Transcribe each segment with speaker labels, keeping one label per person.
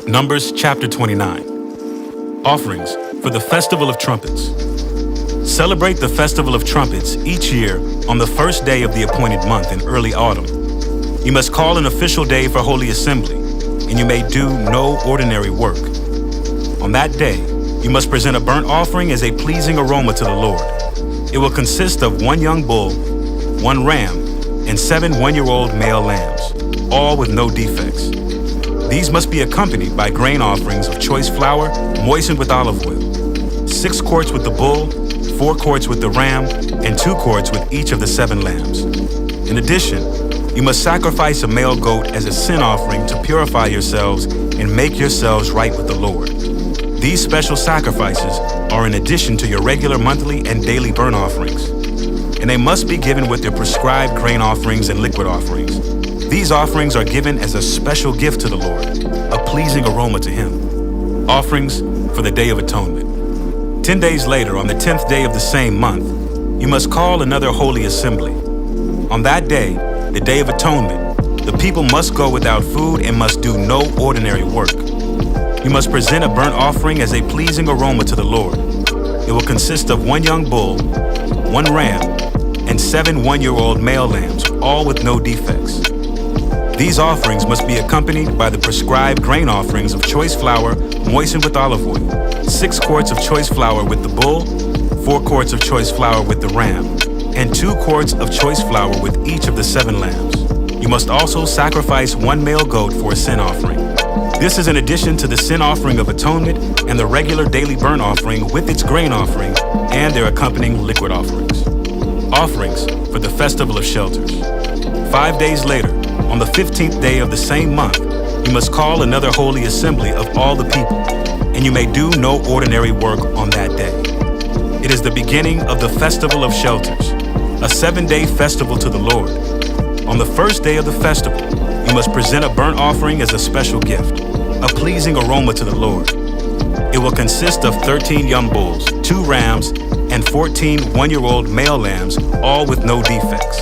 Speaker 1: Numbers chapter 29. Offerings for the Festival of Trumpets. Celebrate the Festival of Trumpets each year on the first day of the appointed month in early autumn. You must call an official day for Holy Assembly, and you may do no ordinary work. On that day, you must present a burnt offering as a pleasing aroma to the Lord. It will consist of 1 young bull, 1 ram, and 7 one-year-old male lambs, all with no defects. These must be accompanied by grain offerings of choice flour moistened with olive oil, 6 quarts with the bull, 4 quarts with the ram, and 2 quarts with each of the 7 lambs. In addition, you must sacrifice a male goat as a sin offering to purify yourselves and make yourselves right with the Lord. These special sacrifices are in addition to your regular monthly and daily burnt offerings, and they must be given with their prescribed grain offerings and liquid offerings. These offerings are given as a special gift to the Lord, a pleasing aroma to Him. Offerings for the Day of Atonement. 10 days later, on the 10th day of the same month, you must call another holy assembly. On that day, the Day of Atonement, the people must go without food and must do no ordinary work. You must present a burnt offering as a pleasing aroma to the Lord. It will consist of 1 young bull, 1 ram, and 7 one-year-old male lambs, all with no defects. These offerings must be accompanied by the prescribed grain offerings of choice flour moistened with olive oil, 6 quarts of choice flour with the bull, 4 quarts of choice flour with the ram, and 2 quarts of choice flour with each of the 7 lambs. You must also sacrifice 1 male goat for a sin offering. This is in addition to the sin offering of atonement and the regular daily burnt offering with its grain offering and their accompanying liquid offerings. Offerings for the Festival of Shelters. 5 days later, on the 15th day of the same month, you must call another holy assembly of all the people, and you may do no ordinary work on that day. It is the beginning of the Festival of Shelters, a 7-day festival to the Lord. On the first day of the festival, you must present a burnt offering as a special gift, a pleasing aroma to the Lord. It will consist of 13 young bulls, 2 rams, and 14 one-year-old male lambs, all with no defects.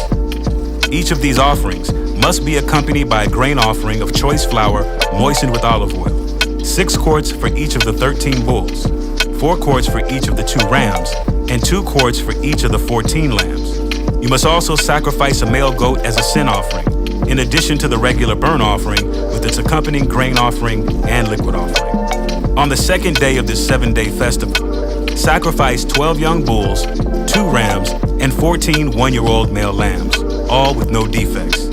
Speaker 1: Each of these offerings must be accompanied by a grain offering of choice flour moistened with olive oil, 6 quarts for each of the 13 bulls, 4 quarts for each of the 2 rams, and 2 quarts for each of the 14 lambs. You must also sacrifice a male goat as a sin offering, in addition to the regular burnt offering with its accompanying grain offering and liquid offering. On the 2nd day of this 7-day festival, sacrifice 12 young bulls, 2 rams, and 14 one-year-old male lambs, all with no defects.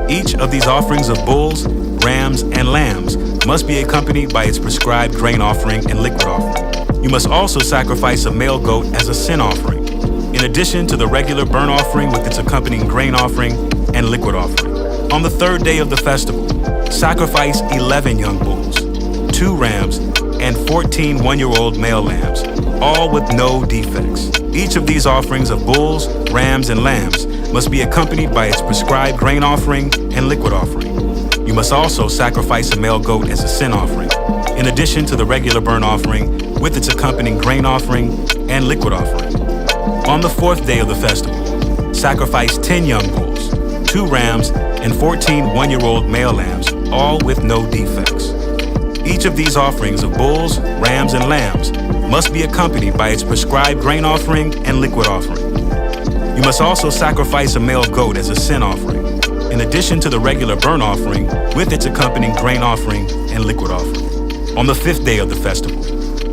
Speaker 1: Each of these offerings of bulls, rams, and lambs must be accompanied by its prescribed grain offering and liquid offering. You must also sacrifice a male goat as a sin offering, in addition to the regular burnt offering with its accompanying grain offering and liquid offering. On the 3rd day of the festival, sacrifice 11 young bulls, 2 rams, and 14 one-year-old male lambs, all with no defects. Each of these offerings of bulls, rams, and lambs must be accompanied by its prescribed grain offering and liquid offering. You must also sacrifice a male goat as a sin offering, in addition to the regular burnt offering with its accompanying grain offering and liquid offering. On the 4th day of the festival, sacrifice 10 young bulls, 2 rams, and 14 one-year-old male lambs, all with no defects. Each of these offerings of bulls, rams, and lambs must be accompanied by its prescribed grain offering and liquid offering. You must also sacrifice a male goat as a sin offering, in addition to the regular burnt offering with its accompanying grain offering and liquid offering. On the 5th day of the festival,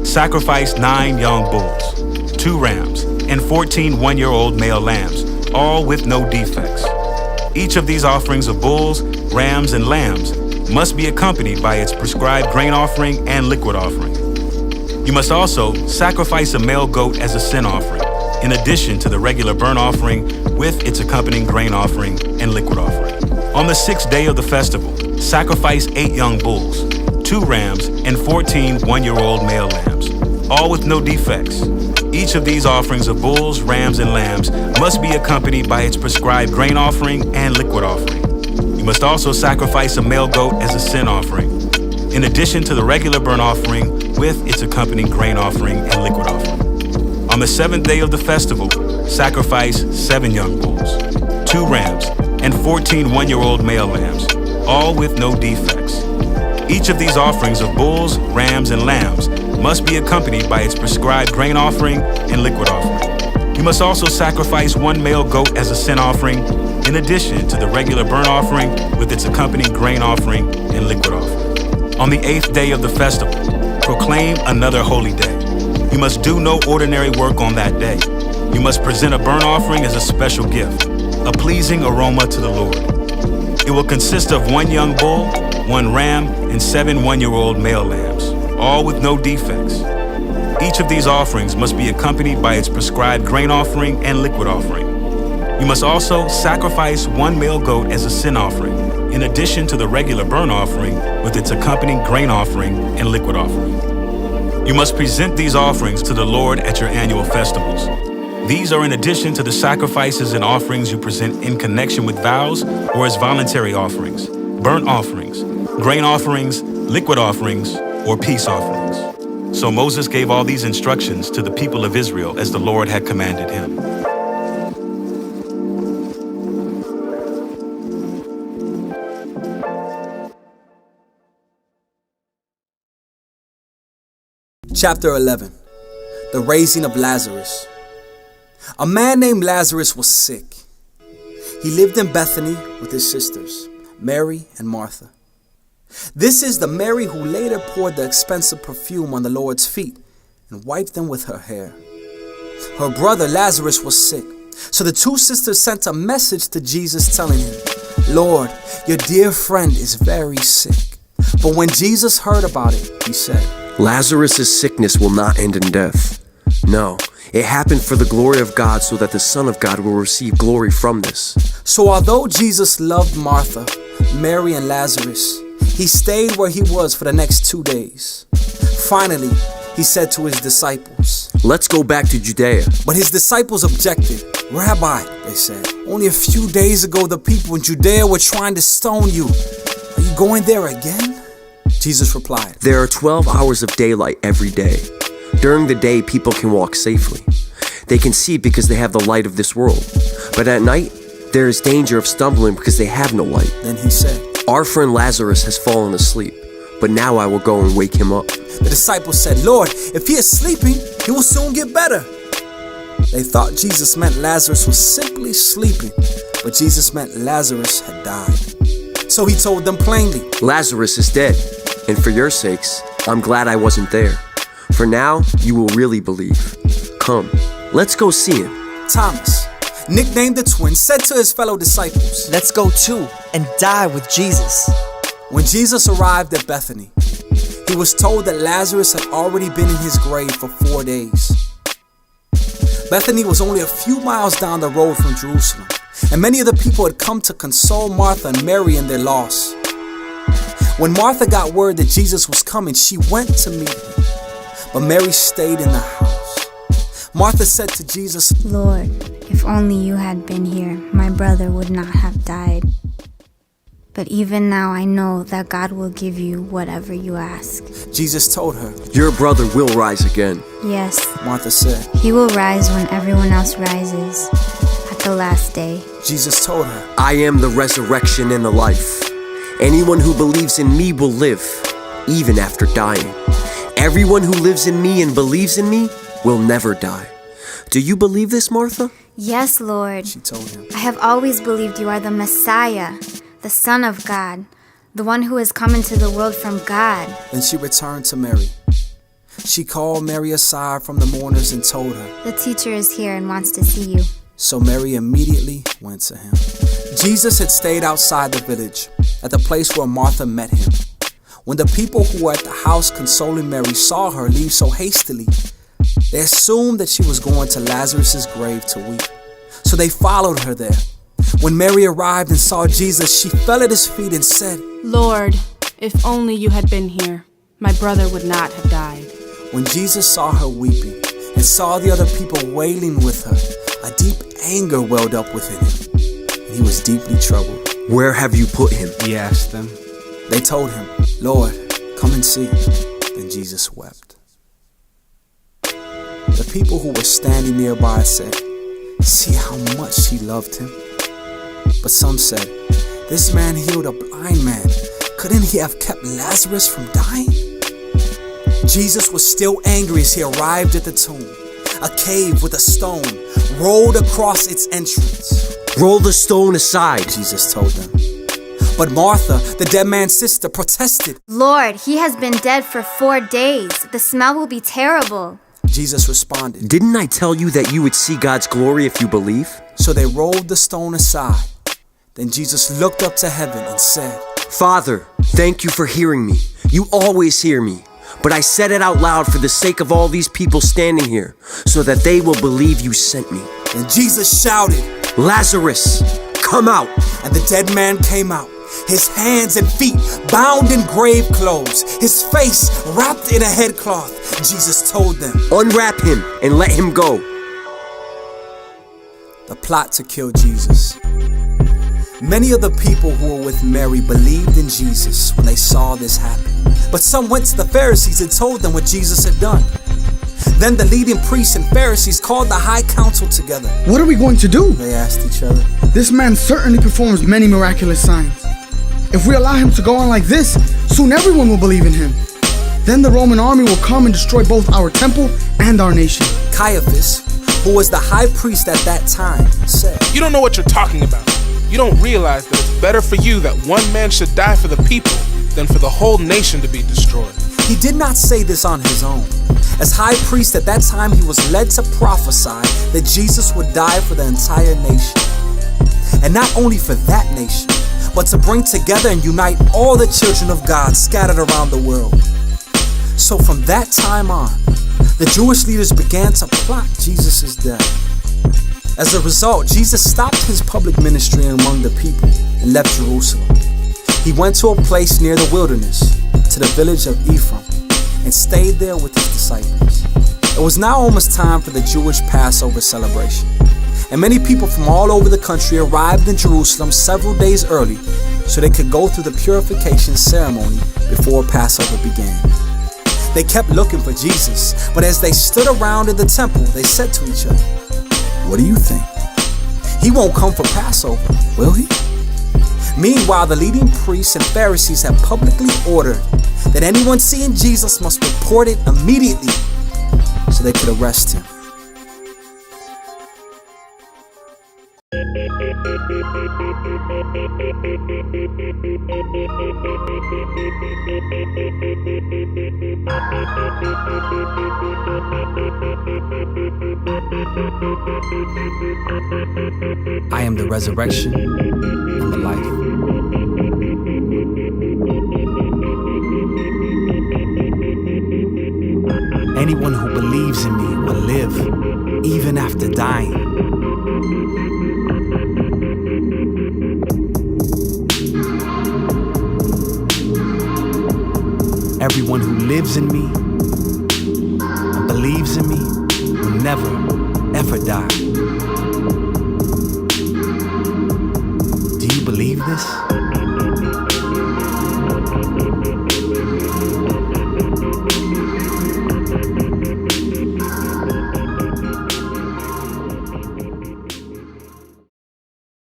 Speaker 1: sacrifice 9 young bulls, 2 rams, and 14 one-year-old male lambs, all with no defects. Each of these offerings of bulls, rams, and lambs must be accompanied by its prescribed grain offering and liquid offering. You must also sacrifice a male goat as a sin offering, in addition to the regular burnt offering with its accompanying grain offering and liquid offering. On the 6th day of the festival, sacrifice 8 young bulls, 2 rams, and 14 one-year-old male lambs, all with no defects. Each of these offerings of bulls, rams, and lambs must be accompanied by its prescribed grain offering and liquid offering. You must also sacrifice a male goat as a sin offering, in addition to the regular burnt offering with its accompanying grain offering and liquid offering. On the 7th day of the festival, sacrifice 7 young bulls, 2 rams, and 14 one-year-old male lambs, all with no defects. Each of these offerings of bulls, rams, and lambs must be accompanied by its prescribed grain offering and liquid offering. You must also sacrifice 1 male goat as a sin offering, in addition to the regular burnt offering with its accompanying grain offering and liquid offering. On the 8th day of the festival, proclaim another holy day. You must do no ordinary work on that day. You must present a burnt offering as a special gift, a pleasing aroma to the Lord. It will consist of 1 young bull, 1 ram, and 7 one-year-old male lambs, all with no defects. Each of these offerings must be accompanied by its prescribed grain offering and liquid offering. You must also sacrifice 1 male goat as a sin offering, in addition to the regular burnt offering with its accompanying grain offering and liquid offering. You must present these offerings to the Lord at your annual festivals. These are in addition to the sacrifices and offerings you present in connection with vows or as voluntary offerings, burnt offerings, grain offerings, liquid offerings, or peace offerings. So Moses gave all these instructions to the people of Israel as the Lord had commanded him.
Speaker 2: Chapter 11. The Raising of Lazarus. A man named Lazarus was sick. He lived in Bethany with his sisters, Mary and Martha. This is the Mary who later poured the expensive perfume on the Lord's feet and wiped them with her hair. Her brother Lazarus was sick, so the 2 sisters sent a message to Jesus telling him, "Lord, your dear friend is very sick." But when Jesus heard about it, he said,
Speaker 3: Lazarus' sickness will not end in death. No, it happened for the glory of God so that the Son of God will receive glory from this.
Speaker 2: So although Jesus loved Martha, Mary, and Lazarus, he stayed where he was for the next 2 days. Finally, he said to his disciples,
Speaker 3: "Let's go back to Judea."
Speaker 2: But his disciples objected. "Rabbi," they said, "only a few days ago the people in Judea were trying to stone you. Are you going there again?" Jesus replied,
Speaker 3: "There are 12 hours of daylight every day. During the day, people can walk safely. They can see because they have the light of this world. But at night, there is danger of stumbling because they have no light."
Speaker 2: Then he said,
Speaker 3: "Our friend Lazarus has fallen asleep, but now I will go and wake him up."
Speaker 2: The disciples said, "Lord, if he is sleeping, he will soon get better." They thought Jesus meant Lazarus was simply sleeping, but Jesus meant Lazarus had died. So he told them plainly,
Speaker 3: "Lazarus is dead, and for your sakes, I'm glad I wasn't there. For now, you will really believe. Come, let's go see him."
Speaker 2: Thomas, nicknamed the twin, said to his fellow disciples,
Speaker 4: "Let's go too and die with Jesus."
Speaker 2: When Jesus arrived at Bethany, he was told that Lazarus had already been in his grave for 4 days. Bethany was only a few miles down the road from Jerusalem, and many of the people had come to console Martha and Mary in their loss. When Martha got word that Jesus was coming, she went to meet him, but Mary stayed in the house. Martha said to Jesus,
Speaker 5: "Lord, if only you had been here, my brother would not have died. But even now I know that God will give you whatever you ask."
Speaker 2: Jesus told her,
Speaker 3: "Your brother will rise again."
Speaker 5: "Yes,
Speaker 2: Martha said.
Speaker 5: he will rise when everyone else rises at the last day."
Speaker 2: Jesus told her,
Speaker 3: "I am the resurrection and the life. Anyone who believes in me will live, even after dying. Everyone who lives in me and believes in me will never die." Do you believe this, Martha?
Speaker 5: "Yes, Lord.
Speaker 2: She told him,
Speaker 5: I have always believed you are the Messiah, the Son of God, the one who has come into the world from God."
Speaker 2: Then she returned to Mary. She called Mary aside from the mourners and told her,
Speaker 5: "The teacher is here and wants to see you."
Speaker 2: So Mary immediately went to him. Jesus had stayed outside the village, at the place where Martha met him. When the people who were at the house consoling Mary saw her leave so hastily, they assumed that she was going to Lazarus' grave to weep. So they followed her there. When Mary arrived and saw Jesus, she fell at his feet and said,
Speaker 6: "Lord, if only you had been here, my brother would not have died."
Speaker 2: When Jesus saw her weeping and saw the other people wailing with her, a deep anger welled up within him, and he was deeply troubled.
Speaker 3: "Where have you put him?"
Speaker 7: he asked them.
Speaker 2: They told him, "Lord, come and see." Then Jesus wept. The people who were standing nearby said, see how much he loved him. But some said, this man healed a blind man. Couldn't he have kept Lazarus from dying? Jesus was still angry as he arrived at the tomb. A cave with a stone rolled across its entrance.
Speaker 3: Roll the stone aside,
Speaker 2: Jesus told them. But Martha, the dead man's sister, protested.
Speaker 5: Lord, he has been dead for 4 days. The smell will be terrible.
Speaker 2: Jesus responded.
Speaker 3: Didn't I tell you that you would see God's glory if you believe?
Speaker 2: So they rolled the stone aside. Then Jesus looked up to heaven and said,
Speaker 3: Father, thank you for hearing me. You always hear me. But I said it out loud for the sake of all these people standing here, so that they will believe you sent me.
Speaker 2: And Jesus shouted,
Speaker 3: Lazarus, come out.
Speaker 2: And the dead man came out, his hands and feet bound in grave clothes, his face wrapped in a headcloth. Jesus told them,
Speaker 3: Unwrap him and let him go.
Speaker 2: The plot to kill Jesus. Many of the people who were with Mary believed in Jesus when they saw this happen. But some went to the Pharisees and told them what Jesus had done. Then the leading priests and Pharisees called the high council together.
Speaker 7: What are we going to do?
Speaker 2: They asked each other.
Speaker 7: This man certainly performs many miraculous signs. If we allow him to go on like this, soon everyone will believe in him. Then the Roman army will come and destroy both our temple and our nation.
Speaker 2: Caiaphas, who was the high priest at that time, said,
Speaker 8: You don't know what you're talking about. You don't realize that it's better for you that one man should die for the people than for the whole nation to be destroyed.
Speaker 2: He did not say this on his own. As high priest at that time, he was led to prophesy that Jesus would die for the entire nation. And not only for that nation, but to bring together and unite all the children of God scattered around the world. So from that time on, the Jewish leaders began to plot Jesus' death. As a result, Jesus stopped his public ministry among the people and left Jerusalem. He went to a place near the wilderness, to the village of Ephraim, and stayed there with his disciples. It was now almost time for the Jewish Passover celebration, and many people from all over the country arrived in Jerusalem several days early so they could go through the purification ceremony before Passover began. They kept looking for Jesus, but as they stood around in the temple, they said to each other, What do you think? He won't come for Passover, will he? Meanwhile, the leading priests and Pharisees had publicly ordered that anyone seeing Jesus must report it immediately so they could arrest him. I am the resurrection and the life. Anyone who believes in me will live, even after dying. Everyone who lives in me and believes in me will never, ever die. Do you believe this?